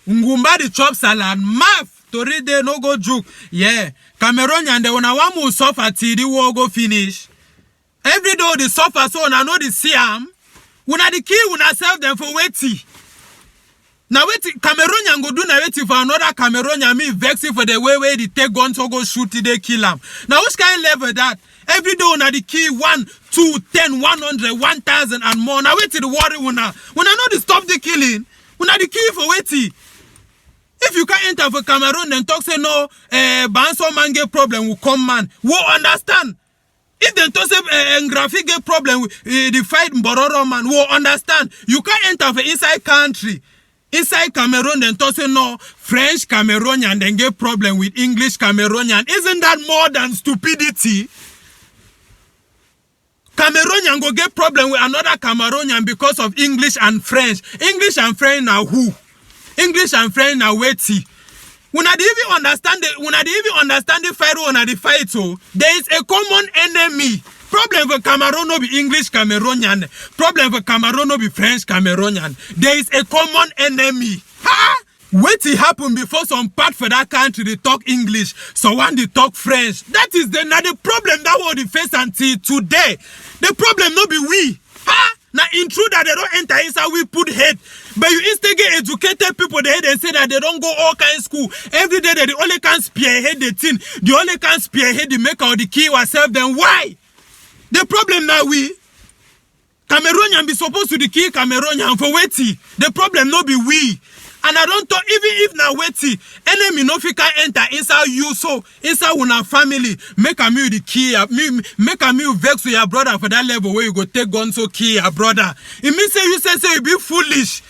Ngumba the chop salad. Math. To read they no go joke. Yeah. Cameroonian they wanna one more suffer till the war go finish. Every day they suffer so I know the Siam. Una the key una serve them for waiting. Now wait, Cameroonian go do na wait for another Cameroonian me vexing for the way they take guns to go shoot till they kill him. Now which kind of level that? Every day una the key 1, 2, 10, 100, 1,000 and more. Now wait till the worry una know the stop the killing. Una the key for waiting. If you can't enter for Cameroon then talk say no, Banso man get problem will come man. Who understand? If they talk say graphic get problem with the fight Mbororo man, who understand? You can't enter for inside country. Inside Cameroon, then talk say no, French Cameroonian then get problem with English Cameroonian. Isn't that more than stupidity? Cameroonian go get problem with another Cameroonian because of English and French. English and French now who? English and French now waiting. When I even understand the fight on the fight, so there is a common enemy. Problem for Cameroon no be English Cameroonian. Problem for Cameroon no be French Cameroonian. There is a common enemy. Ha! Wait till happen before some part for that country they talk English, so one they talk French. That is the problem that was the face until today. The problem no be we. Ha! Now intruder they don't enter inside we put head. But you instigate educated people they say that they don't go all kind of school. Every day they only can spearhead the thing. They only can spearhead the maker of the key yourself. Then why? The problem now we Cameroonian be supposed to the key Cameroonian for waiting. The problem no be we. And I don't talk even if now waiting enemy no fit can enter inside you so inside una family make a me the key make a me vex with your brother for that level where you go take gun so key your brother. It means say you be foolish.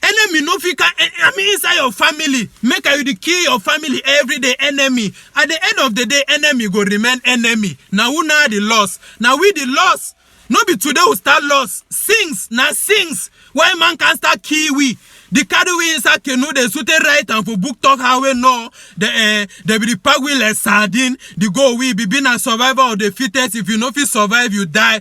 Enemy no fit can inside your family make you the key your family every day enemy. At the end of the day enemy go remain enemy. Now who now the loss? Now we the loss. No be today we start loss. Sings now sings. Why man can start kiwi? The carry we inside canoe, they suit right and for book talk how we know the be the pack will a sardine, the go we be being a survivor of the fittest. If you know if you survive, you die.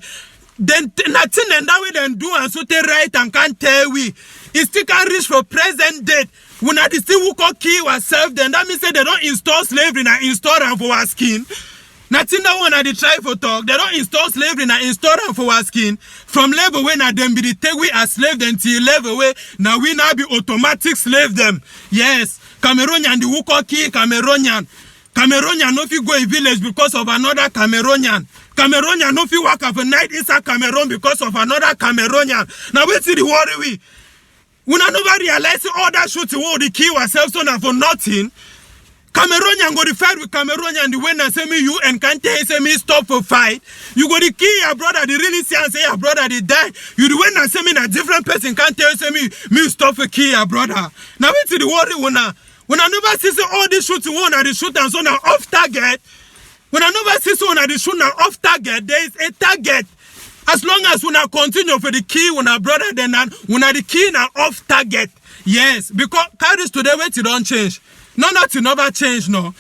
Then nothing and that we then do and suit right and can't tell we. It still can reach for present date. When I still who call kill ourselves, then that means say they don't install slavery and install them for our skin. Nothing that one they try for talk. They don't install slavery and install them for our skin. From level where now them be the take we as slave them till level where now we now be automatic slave them. Yes, Cameroonian the who call key Cameroonian. Cameroonian no fit go a village because of another Cameroonian. Cameroonian no fit work of a night inside Cameroon because of another Cameroonian. Now we see the worry we. We not never realize all that shooting war the kill ourselves so now for nothing. Cameroonian go to fight with Cameroonian the when I say me you and can't tell say me stop for fight. You go to kill your brother, they really see and say your brother they die. You the when I say me a different person can't tell say me stop for kill your brother. Now we see the worry when I never see all this shooting one and the shoot and so now off target. When I never see so now the shoot now off target, there is a target. As long as when I continue for the key when I brother then when I the key now off target. Yes, because carries today wait it don't change. No, nothing never change, no.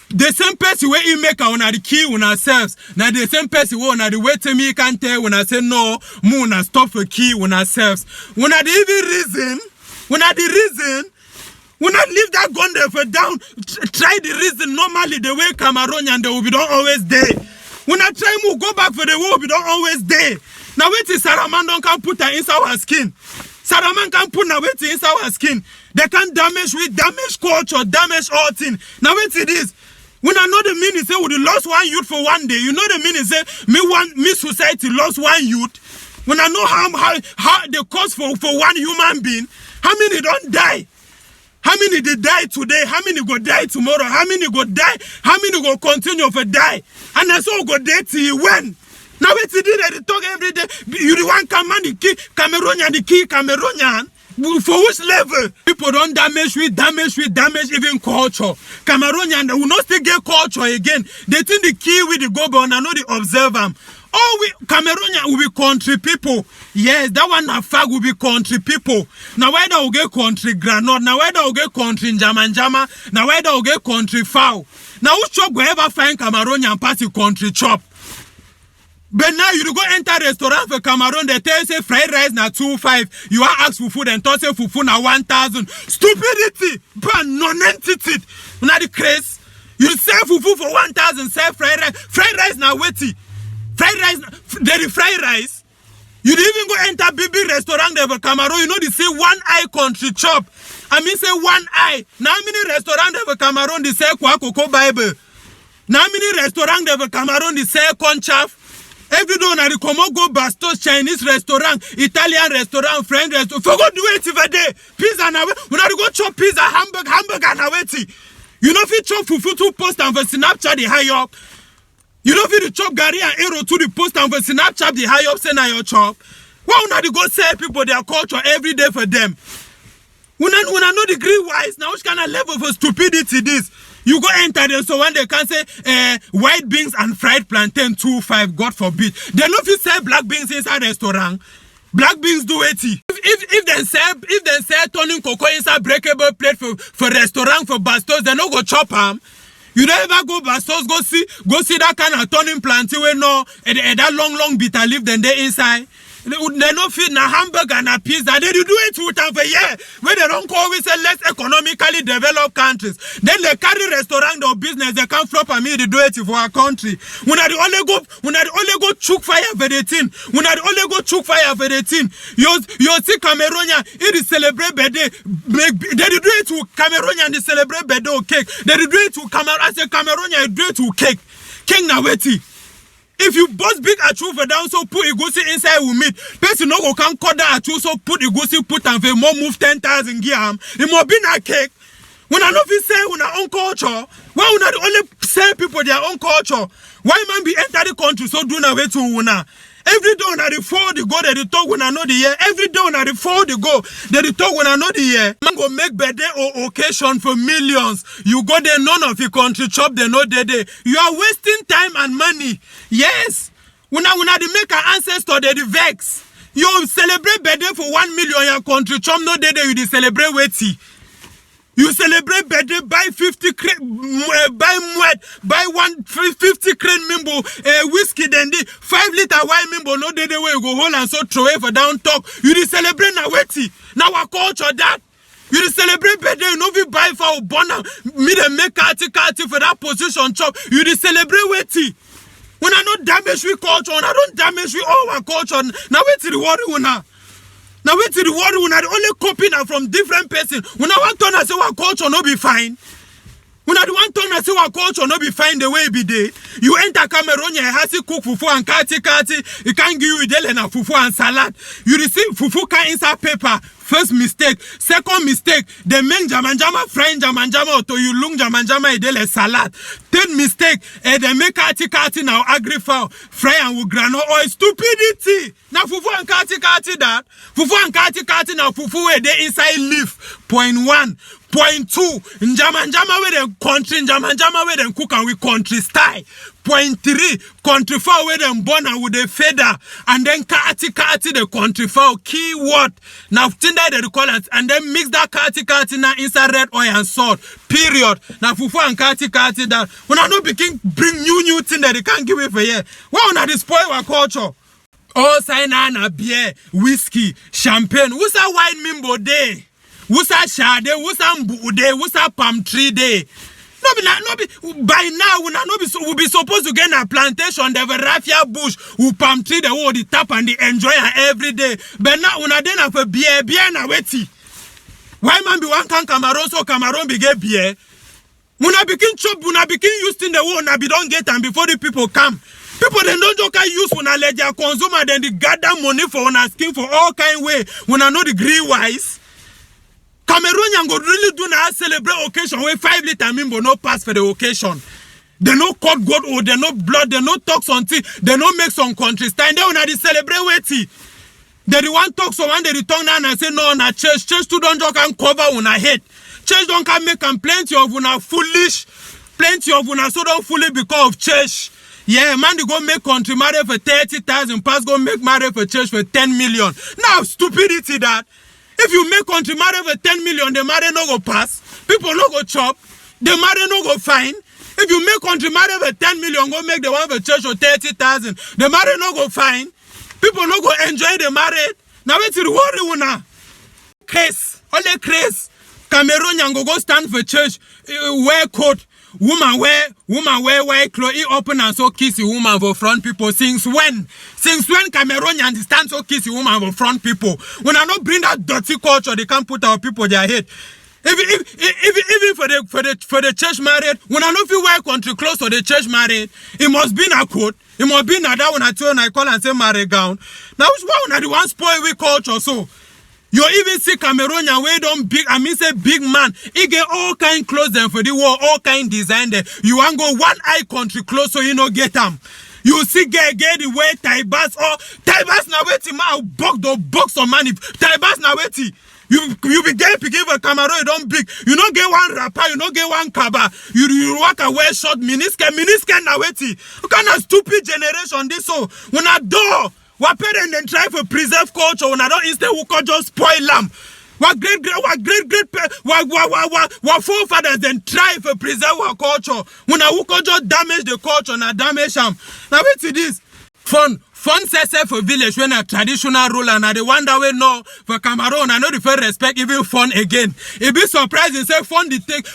The same person where you make on the key when ourselves. Now the same person who on the way to me can tell when I say no, moon and stop for key when ourselves. When I the even reason, when I the reason, when I leave that gun there for down, try the reason normally the way Cameroonian they will be don't always there. When I try to go back for the war, we don't always there. Now wait till Saraman don't can put her inside our skin. Saraman can put her wait inside our skin. They can damage culture, damage all things. Now wait till this. When I know the meaning say we lost one youth for one day, you know the meaning say me society lost one youth. When I know how the cost for one human being, how many don't die? How many they die today? How many go die tomorrow? How many go die? How many go continue for die? And that's all go die till when? Now wait till they talk every day. You the one command the key Cameroonian, the key Cameroonian. For which level? People don't damage even culture. Cameroonian, they will not still get culture again. They think the key with the go and I know they observe them. Oh, Cameroonian will be country people. Yes, that one fag will be country people. Now why they will get country granite? Now why they will get country jama? Now why they will get country fowl? Now which chop will ever find Cameroonian party country chop? But now you go enter restaurant for Cameroon, they tell you say fried rice na 2,500. You are asked for food and talk say fufu na 1,000. Stupidity, but non-entity. Not the craze. You sell fufu for 1,000, sell fried rice. Fried rice na wetty. Fried rice, there is fried rice. You didn't even go enter big restaurant there for Cameroon. You know they say one eye country chop. I mean say one eye. Now many restaurant there for Cameroon they say kwa coco Bible. Now many restaurant there for Cameroon they say conchaf. Every day na the Komo go Bastos, Chinese restaurant, Italian restaurant, French restaurant. Forgot do it every day. Pizza na we. We na go chop pizza, hamburger na weti. You know if you chop fufu to post and for Snapchat the high up. You know if you chop Gary and Arrow to the post and for Snapchat the high up say na your chop. Why una dey go sell people their culture every day for them? Una no degree wise. Now which kind of level for stupidity this? You go enter them, so when they can say white beans and fried plantain 2,500, God forbid. They know if you sell black beans inside restaurant, black beans do 80. If they sell turning cocoa inside breakable plate for restaurant for Bastos, they no go chop them. You don't ever go Bastos, go see that kind of turning plantain where no that long bitter leaf then they inside. They no fit na hamburger na pizza. They do it with them for year. Where they don't always say less economically developed countries. Then they carry restaurant or business. They can't flop and me they do it for our country. When I only go chook fire for the thing. When I only go chook fire for the thing. You see Cameroonian, it is celebrate birthday. They do it to Cameroonian. They celebrate birthday cake. They do it to Cameroon. I say Cameroonian do it to cake. King na weti. If you bust big achu for down, so put igusi inside with meat. Person no go can cut that achu, so put igusi put and for more move 10,000 giam. It more be na cake. When I know if you say when our own culture, why we not only sell people their own culture? Why man be enter the country so do na way to una? Every day when I fall the go, they talk when I know the year. Every day when I fall the go, they talk when I know the year. Man go make birthday or occasion for millions. You go there, none of your country chop, they know they. You are wasting time and money. Yes. When I they make an ancestor, they vex. You celebrate birthday for 1 million your country chop, no they you celebrate wetty. You celebrate birthday, buy 50 crate, buy 150 crate mimbo, whiskey, then the 5 liter wine mimbo, no day way you go hold and so throw away for down talk. You dey celebrate na weti. Now our culture that. You dey celebrate birthday, you know we buy for bonner, me dey make kati for that position chop. You dey celebrate weti. When I not damage we culture, when I don't damage we all our culture, now weti the worry una. Now wait till the world when I only copy now from different person. When I want to say our culture no be fine. When I want to say our culture no be fine the way it be there. You enter Cameroon, you has to cook fufu and kati. It can't give you idele na fufu and salad. You receive fufu can inside paper. First mistake. Second mistake, they make jamanjama frying jamanjama to you lung jamanjama idele salad. Third mistake, they make kati now agri-fowl fry and with granola oil. Stupidity. Now fufu and kati that. Fufu and kati now fufu where they inside leaf. Point 1. Point 2. Jamanjama where they country jamanjama where they cook and we country style. Point 3, country fowl where them born and with a feather, and then kati the country fowl keyword. Now tinder they call it, and then mix that kati now inside red oil and salt. Period. Now fufu and kati that. When I know begin bring new thing that they can't give it for here. Why not despoil our culture? Oh, sign na beer, whiskey, champagne. Who's a wine mimbo day? Who's a shade? Who's a mbu day? Who's a palm tree day? By now we'll be supposed to get a plantation, the raffia bush, who palm tree the whole the tap and the enjoy every day. But now una then have a beer na weti. Why man be one can Cameroon so Cameroon be get beer? Una begin chop, una begin using the whole na be don't get them before the people come. People they don't joke use una let their consumer then they gather money for una skin for all kind way. Una know the degree wise. Cameroonian go really do now celebrate occasion where 5 liter mimbo no pass for the occasion. They no cut goat or they no blood, they no talk something, they no make some countries time. They wanna celebrate weti. They the one talk so one they return now and say no na church too don't joke and cover una head. Church don't can make and plenty of una foolish, plenty of una so don't fully because of church. Yeah, man, they go make country marry for 30,000, pass go make marry for church for 10 million. Now stupidity that. If you make country marry for 10 million, the marry no go pass. People no go chop. The marry no go fine. If you make country marry for 10 million, go make the one for church for 30,000. The marriage no go fine. People no go enjoy the marriage. Now wait till the worry una. Case, only case. Cameroonian go stand for church, wear coat. Woman wear white clothes. He open and so kiss the woman for front people. Since when Cameroonian stand so kiss the woman for front people? When I not bring that dirty culture, they can't put our people their head. Even for the church married, when I know if you wear country clothes for the church married, it must be in a coat. It must be in a that one I turn I call and say married gown. Now which one are the one spoil we culture so? You even see Cameroonian where don't big, I mean say big man. He get all kind clothes them for the war, all kind design there. You want go one eye country clothes so you no get them. You see get the way Taibas or Taibas na weti ma box of money. Taibas na weti. You be get picking for Cameroon, you don't big. You don't get one rapper, you don't get one kaba. You walk away short miniskirt na weti. What kind of stupid generation this so? When I do. What parents then try to preserve culture when I don't instead we could just spoil them. What forefathers then try to preserve our culture when I could just damage the culture and I damage them. Now wait this. Fun says for village when a traditional ruler and the one that we know for Cameroon I know the first respect even fun again. It be surprising say fun the take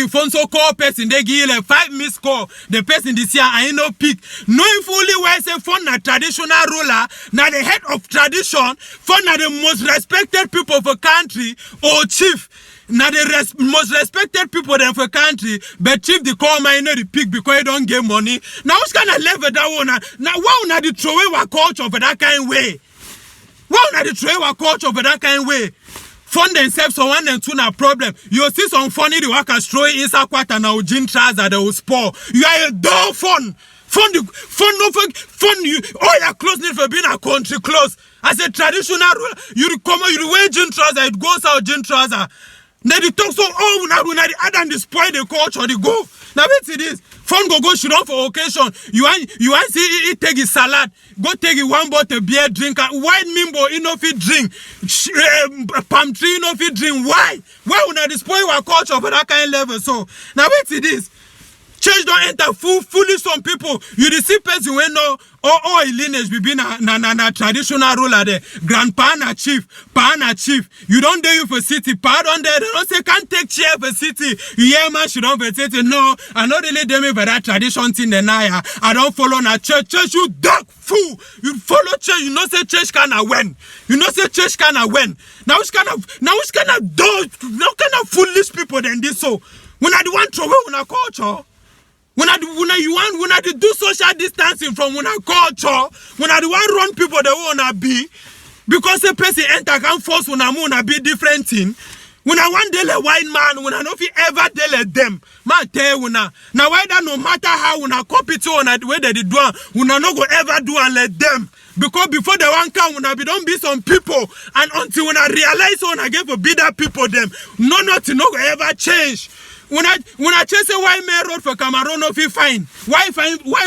phone so call person they give like 5 missed call the person this year I no pick. Knowing fully why say fun a traditional ruler now the head of tradition fun are the most respected people for country or chief. Now the most respected people then for country, but chief the call mine the pick because you don't get money. Now who's gonna level that one? Now why not the throw away our culture for that kind of way? Why not the throw away our culture for that kind of way? Fund themselves so one and two na problem. You see some funny the workers throw inside quarter now jean trousers they will spoil. You are a dog fun. Fund you all your clothes need for being a country clothes. As a traditional you come you wear jean trousers, it goes out jean trousers. Now they talk so when I add and spoil the culture, they go. Now wait this. Fun go shoot off for occasion. You want see he take his salad, go take it one bottle beer drink and white mimbo enough it drink. Palm tree enough it drink. Why? Why would I spoil our culture for that kind of level? So now wait this. Church don't enter fully some people. You the see person when no all lineage be na traditional ruler there. Grandpa na chief, pa na chief. You don't do you for city, pa don't there. They don't say can't take chair for city. You hear man she don't for city. No, I not really them for that tradition thing the naya. I don't follow na church. Church you dog fool. You follow church. You know say church cannot win. You know say church cannot win. Now which kind of foolish people than this so? When I do want to win a culture. When I do social distancing from when I culture, when I do want run people they wanna be, because a person enter can force when I wanna be different thing. When I want dele white man, when I know if you ever dele them, man tell you now why that no matter how when I copy to on the way they do, when I no go ever do and let them. Because before the one come, when I be don't be some people, and until when I realize when I get for be that people them, nothing no go ever change. When I chase a white man road for Cameroon, no feel fine. Why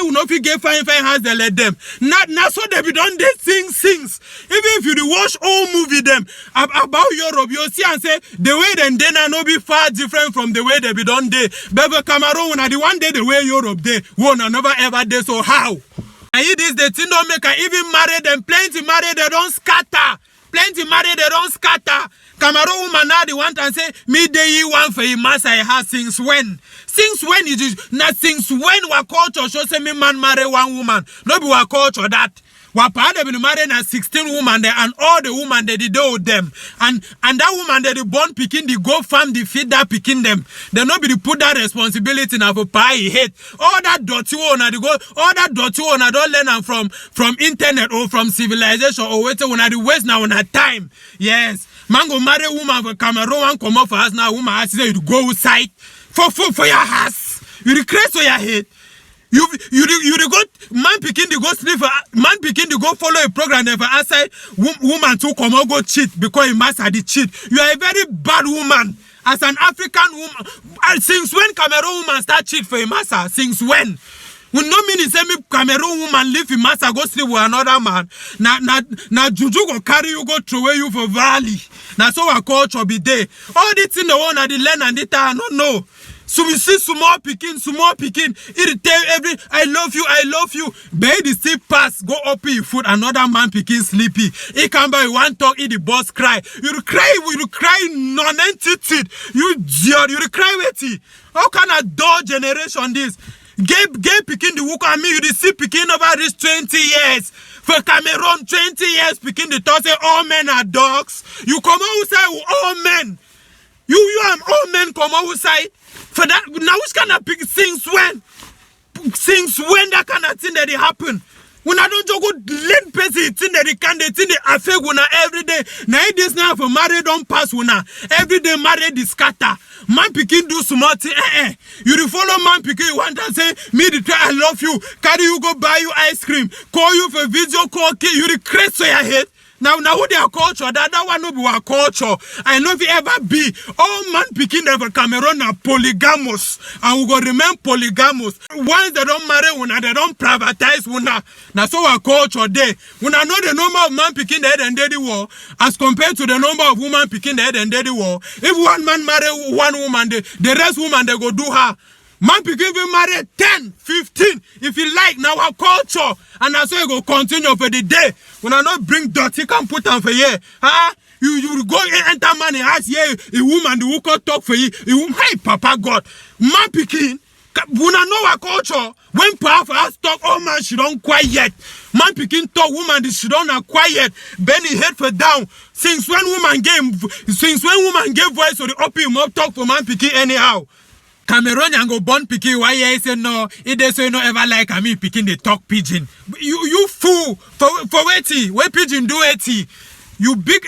will not get fine hands they let them? Not so they be done they things. Even if you watch all movie them about Europe, you'll see and say the way then no be far different from the way they be done there. But for Cameroon, when I the one day the way Europe they won't never ever day. So how? And it is the thing don't make I even marry them. Plenty marry they don't scatter. Plenty marry they don't scatter. Cameroon woman now the one and say me day one for him master I have since when? Since when it is not since when our culture show say me man marry one woman? No be our culture that. Wapa they been married na 16 women there and all the women they did do them. And that woman they born picking the go farm the feed that picking them. They not be put that responsibility now for pie hate. All that dirty one they go all that dirty one I don't learn them from internet or from civilization or wait when I the waste now on a time. Yes. Man go marry woman for Cameroon come up for us now woman has say you go outside for your house. You regret for your head. You go man picking the go sleep for man picking the go follow a program there for outside woman to come and go cheat because he must have the cheat. You are a very bad woman as an African woman. Since when Cameroon woman start cheat for a master? Since when? We no mean say me Cameroon woman leave him master go sleep with another man. Na juju go carry you go throw away you for valley. Na so our culture be there. All the thing the one at the land and the town no. So we see small picking, it tell every I love you. Baby still pass, go up your food, another man picking sleepy. He come by one talk, the boss cry. You cry non-entity. You cry wetty. How can a dog generation this? Gay picking the work and me, you see picking over this 20 years. For Cameroon, 20 years picking the thought say all men are dogs. You come outside all men. You and all men come outside. For that, now which kind of pick since when that kind of thing that it happen? When I don't go lend person thing that they affect when every day. Now this now for married don't pass when every day married is scatter. Man picking do smart thing. You follow man picking, you want to say me the try I love you. Carry you go buy you ice cream. Call you for video call. You the crazy so your head. Now who their culture? That one no be our culture. I know if it ever be. All man picking ever Cameroon are polygamous. And we go remain polygamous. Once they don't marry, they don't privatize. Now so our culture there. When I know the number of man picking the head and daddy war, as compared to the number of women picking the head and daddy war, if one man marry one woman, the rest woman they go do her. Man pikin even marry 10, 15, if you like, now our culture. And that's why you go continue for the day. When I not bring dirty, can put on for you. You go enter man and ask, yeah, a woman, the who can talk for you. Hey, Papa God. Man pikin, when I know our culture, when powerful us talk, oh man, she don't quiet. Man pikin talk, woman, she don't quiet. Benny head for down. Since when woman gave voice to the opium up talk for man pikin anyhow. Cameroonian go born picking why he say no, it they say no ever like me picking the talk pigeon. You fool for wetty, where pigeon do etty. You be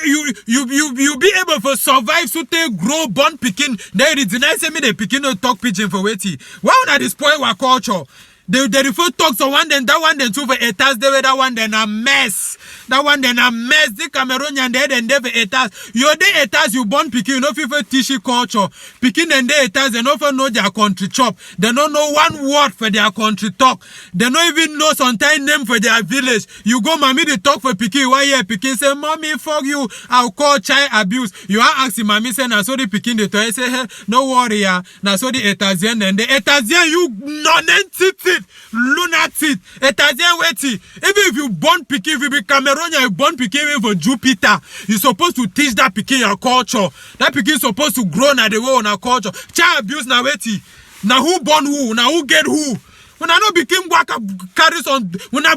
able to survive so they grow born picking. They deny say me they picking no talk pigeon for wetty. Why would I despoil our culture? They refer talk so one then that one then two for etas they that one then a mess. That one then a mess. The Cameroonian they then they for etas. Your day etas you born picking no fit for tishy culture. Picking and they etas they no for know their country chop. They don't know one word for their country talk. They don't even know sometimes name for their village. You go mommy they talk for picking why here picking say mommy fuck you. I'll call child abuse. You are asking mommy say na so the picking the toy say hey no worry ya. Na so the etasian then the etasian you non-entity. Lunatic, Etasian wetty. Even if you born picking, if you be Cameroonian, you born picking for Jupiter, you're supposed to teach that picking your culture. That picking supposed to grow na the way on our culture. Child abuse na wetty. Now who born who? Now who get who? When I know became waka carries on, when I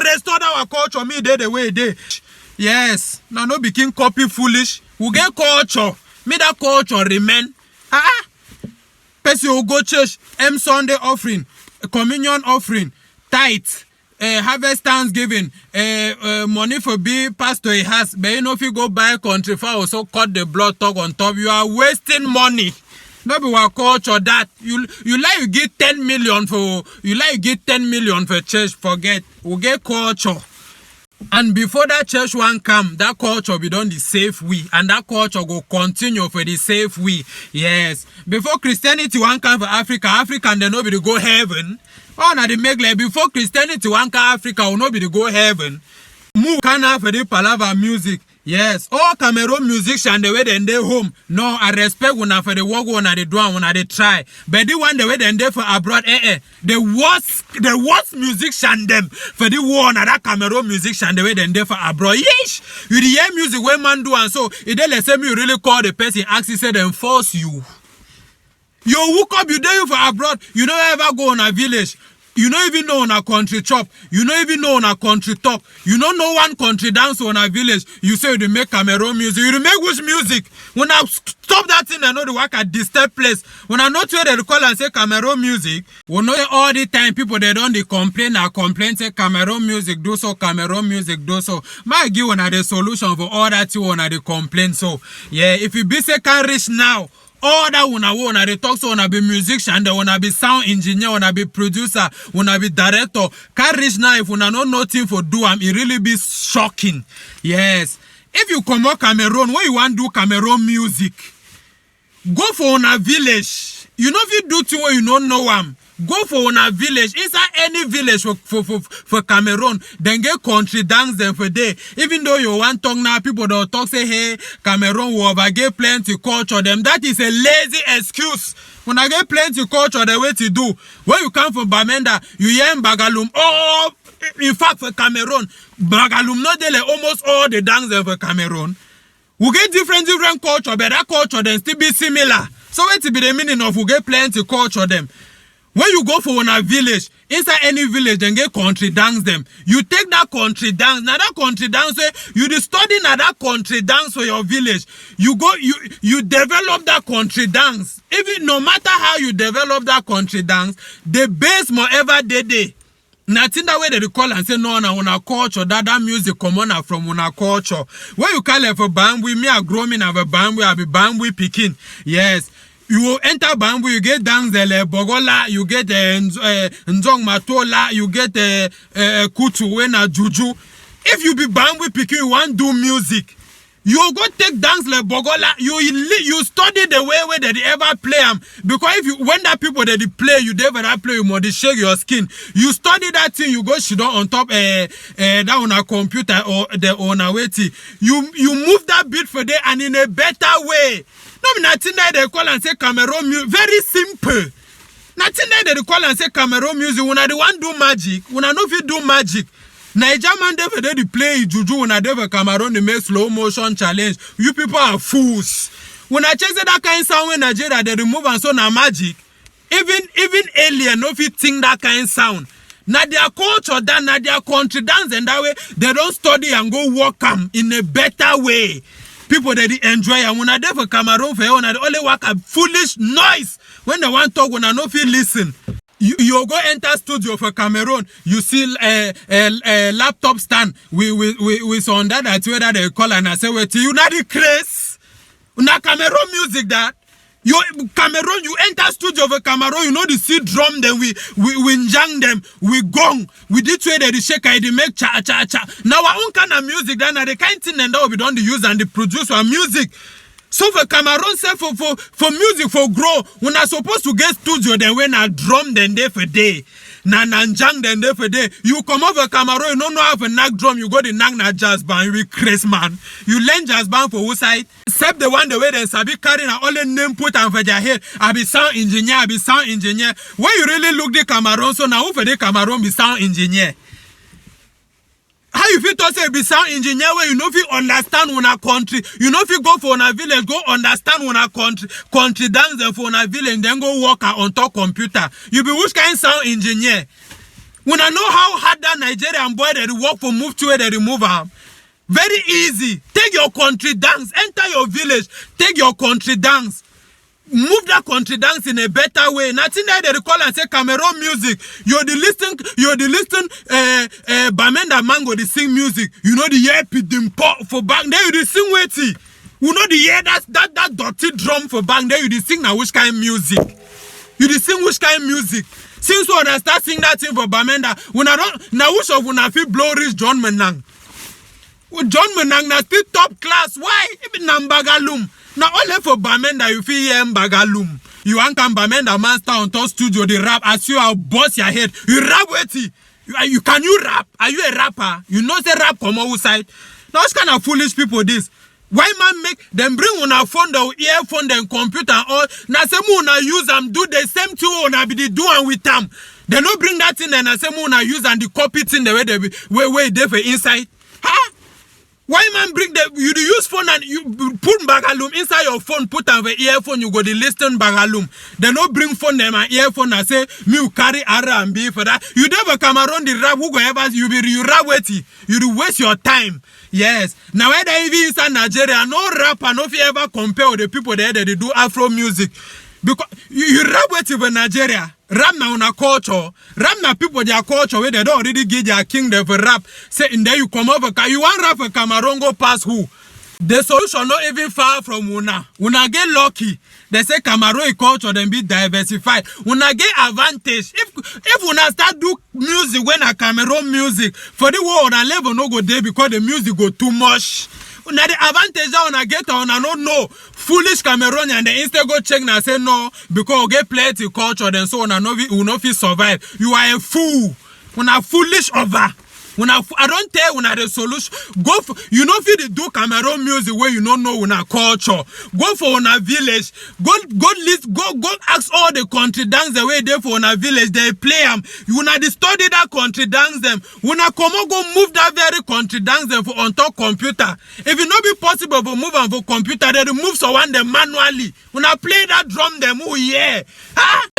restore our culture, me day the way they. Yes, now no became copy foolish. We get culture. Me that culture remain. Person who go church, Sunday offering, communion offering, tithe, harvest thanksgiving, money for be pastor he has, but you know if you go buy country for also cut the blood talk on top, you are wasting money. No be our culture that you like you get 10 million for church, forget. We get culture. And before that church one come, that culture be done the safe way. And that culture go continue for the safe way. Yes. Before Christianity one come for Africa, African they nobody go heaven. Oh, now they make like before Christianity one come Africa, will nobody go heaven. Move can have for the palaver music. Yes, all Cameroon musicians the way they home. No, I respect when for the work when they do and when they try. But the one the way they for abroad, the worst musician them for the war and that Cameroon musician the way they for abroad. Yeesh, you hear music when man do and so it let say me you really call the person ask say them force you. You woke up you there for abroad. You don't ever go on a village. You don't even know on a country chop. You don't even know on a country talk. You don't know one country dance on a village. You say you make Cameroon music. You make which music? When I stop that thing, I know the work at disturb place. When I not where they call and say Cameroon music, we know all the time people they don't complain say Cameroon music do so, Cameroon music do so. My give one the solution for all that you want to complain so. Yeah, if you be say can reach now. All that wanna they talk so wanna be musician, they wanna be sound engineer, wanna be producer, wanna be director. Can't reach now if wanna know nothing for do it really be shocking. Yes. If you come out Cameroon, when you want to do Cameroon music, go for a village. You know if you do thing where you don't know am. Go for una village, inside any village for Cameroon, then get country dance them for day. Even though you want talk now, people don't talk say, hey, Cameroon will get plenty culture them. That is a lazy excuse. When I get plenty culture, the way to do. When you come from Bamenda, you hear in Bagalum. Oh, in fact, for Cameroon, Bagalum not there almost all the dance them for Cameroon. We get different culture, but that culture then still be similar. So what to be the meaning of we get plenty culture them. When you go for a village, inside any village, then get country dance them. You take that country dance. Now that country dance, you study now that country dance for your village. You go, you develop that country dance. Even no matter how you develop that country dance, the base more ever day. Nothing that way they call and say no, na una culture that music come on from una culture. When you call it for bamboo, me a growing of a bamboo, I be bamboo picking. Yes. You will enter bamboo, you get dance bogola, you get nzong matola, you get kutu wena juju. If you be bamboo picking, you want do music. You go take dance like bogola. You study the way that they ever play them. Because if when that people that they play, you never play, you must shake your skin. You study that thing, you go sit down on top that on a computer or the on a way. You move that beat for there and in a better way. No, nothing that they call and say Cameroon music. Very simple. Nothing that they call and say Cameroon music. When I want do magic, when I know if you do magic, Niger man they play juju. When I do Cameroon, they make slow motion challenge. You people are fools. When I check that kind of sound in Nigeria, they remove and so now magic. Even alien, no fit think that kind of sound. Now their culture, that now their country dance, and that way they don't study and go work them in a better way. People that they enjoy, and when I do for Cameroon, for you, they only work a foolish noise. When they want to talk, when I no feel listen. You go enter studio for Cameroon, you see a laptop stand with on that way that they call and I say, wait, you not the craze? Not Cameroon music that. You Cameroon, you enter studio for Cameroon, you know the see drum, then we jang them, we gong, we did way that the shaker, they make cha cha cha. Now our own kind of music, then the kind of thing that we don't use and they produce our music. So for Cameroon, say for music for grow, when I supposed to get studio, then when I drum then day for day. Nanjang then day for day. You come over Cameroon, you don't know how to knock drum, you go to knock na jazz band, you be crazy man. You learn jazz band for who side? Except the one the way they sabi carrying all the name put on for their head. I be sound engineer. When you really look the Cameroon, so now who for the Cameroon be sound engineer? How you feel to say be sound engineer where you know if you understand una country, you know if you go for una village, go understand una country dance them for una village, then go work on top computer. You be which kind of sound engineer? When I know how hard that Nigerian boy that work for move to where they remove them. Very easy. Take your country dance, enter your village, take your country dance. Move that country dance in a better way. Nothing that they call and say Cameroon music. You're the listen Bamenda Mango they sing music. You know the year pidim pop for back there you sing weighty. You know the year that dirty drum for back there you sing now which kind of music. You sing which kind of music. Since when I start singing that thing for Bamenda, when I don't now which of when I feel blow rich John Menang. John Menang na still top class. Why? Even Nambagalum. Now only for Bamenda you feel here Bagalum. You want come Bamenda master on top studio the rap as you are boss your head. You rap with it. Can you rap? Are you a rapper? You know the rap come outside. Now what kind of foolish people this? Why man make them bring on a phone, the earphone, then computer all na say una use them do the same thing una be the doing with them. They no bring that in and I say una use and the copy thing the way they be where they for inside. Huh? Why man bring the you use phone and you put bagalum inside your phone, put on the earphone, you go the listen bagalum. They no bring phone them and earphone and say me carry R&B for that. You never come around the rap who go ever you rap with it. You waste your time. Yes. Now whether even inside Nigeria, no rapper no fi ever compare with the people there that they do Afro music. Because you rap with in Nigeria. Rap na una culture. Rap na people their culture where they don't already give their kingdom for rap. Say in there you come over. You want rap for Cameroon go past who? The solution not even far from una. Una get lucky. They say Cameroon culture then be diversified. Una get advantage. If una start do music when a Cameroon music for the world and level no go there because the music go too much. the advantage that when I get on, I don't know. Foolish Cameroonian, they instead go check and say no, because get plenty culture, then so on, and will not survive. You are a fool. When I foolish over. I don't tell when I the solution. Go for you know if you do Cameroon music where you don't know when I culture. Go for a village. Go ask all the country dance the way they for a village. They play them. You not study that country dance them. When I come go move that very country dance them for on top computer. If it not be possible for move on for computer, they move so one them manually. When I play that drum them, oh yeah.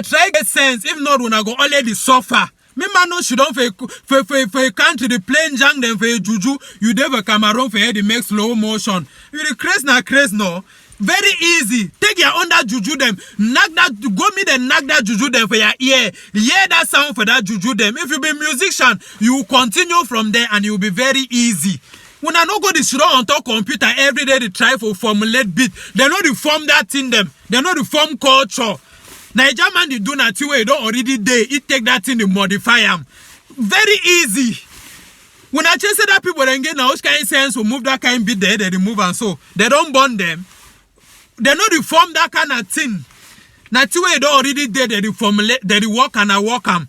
Try get sense. If not, when I go already suffer. Me man no should don't for country the plain jang them for juju. You never Cameroon for the make slow motion. You the craze no. Very easy. Take your under juju them. Knock that go me then knock that juju them for your ear. Hear that sound for that juju them. If you be musician, you continue from there and it will be very easy. When I no go this show on top computer every day they try for formulate beat. They know the form that in them. They know the form culture. Niger man they do not way don't already day. It take that thing to modify them. Very easy. When I just say that people then get now kind of sense will move that kind of beat there, they remove and so they don't burn them. They not reform that kind of thing. Not way don't already day they formulate they work and I work them.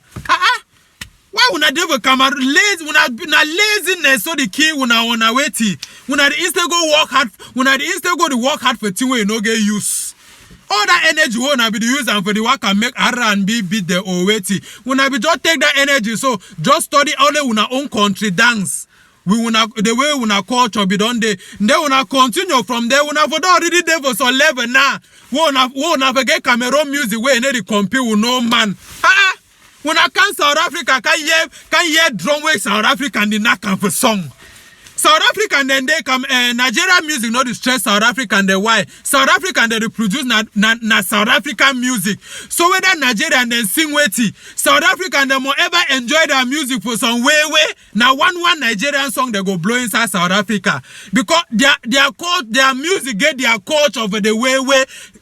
Why when I do a camera lazy when I laziness so the key when I wanna wait when I instead go work hard when I instead go to work hard for thing where you no get use. All that energy when I be the use and for the work and make R&B beat the OWT. When I be just take that energy, so just study only when our own country dance. We wanna the way when our culture be done there. Then when I continue from there, when I for already there for some level now. When I forget Cameroon music where they compete with no man. When I come South Africa, can hear drum where South Africa and the knock for song. South African then they come Nigerian music not distress South African they why South African they produce na South African music. So whether Nigerian then sing wetty South African they more ever enjoy their music for some way now one Nigerian song they go blow inside South Africa because their music get their culture over the way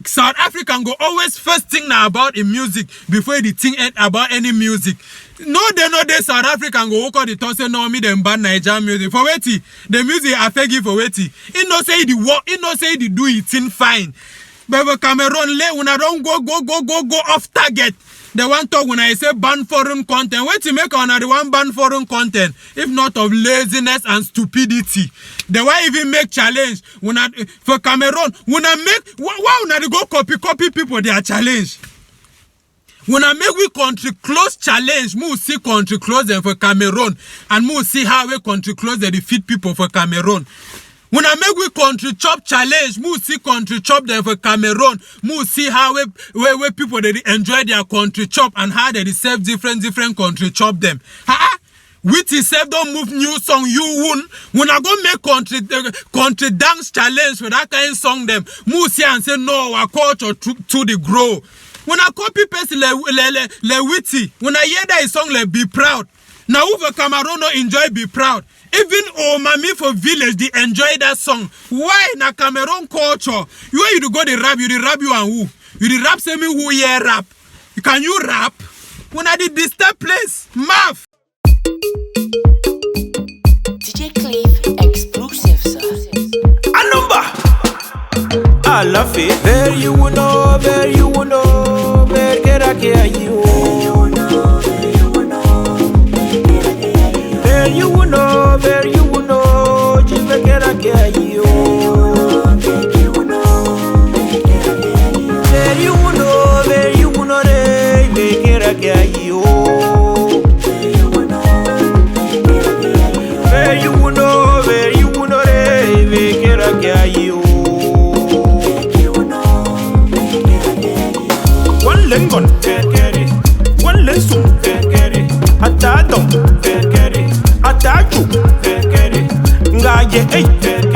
South African go always first thing now about in music before they think about any music. No, they South African go walk out the talk say no me them ban Nigerian music. For wetty, the music I fake you for wetty. It no say the work, it no say the do it in fine. But for Cameroon, when I don't go off target. They want to when I say ban foreign content. Wait to make on the one ban foreign content, if not of laziness and stupidity. They why even make challenge when I for Cameroon when I make why when I go copy people their challenge. When I make we country close challenge, we see country close them for Cameroon, and we see how we country close they defeat people for Cameroon. When I make we country chop challenge, we see country chop them for Cameroon. We see how we people they enjoy their country chop and how they serve different country chop them. With itself don't move new song you won. When I go make country dance challenge for that kind of song them, we see and say no our culture to the grow. When I copy paste le witty, when I hear that song like Be Proud. Now over Cameroon no enjoy Be Proud. Even Mami for village they enjoy that song. Why na Cameroon culture? You go the rap you and who? You the rap say me who hear rap. Can you rap? When I did this place, math. DJ Cliff exclusive sir. A number. I love it. Where you know, where can I care you? Where you know, just where can I care you? Where you know, where can I care you? Where can I care you? Lengon ferkeri, one lesson ferkeri, atadom ferkeri, ataju ferkeri, ngaye ferkeri.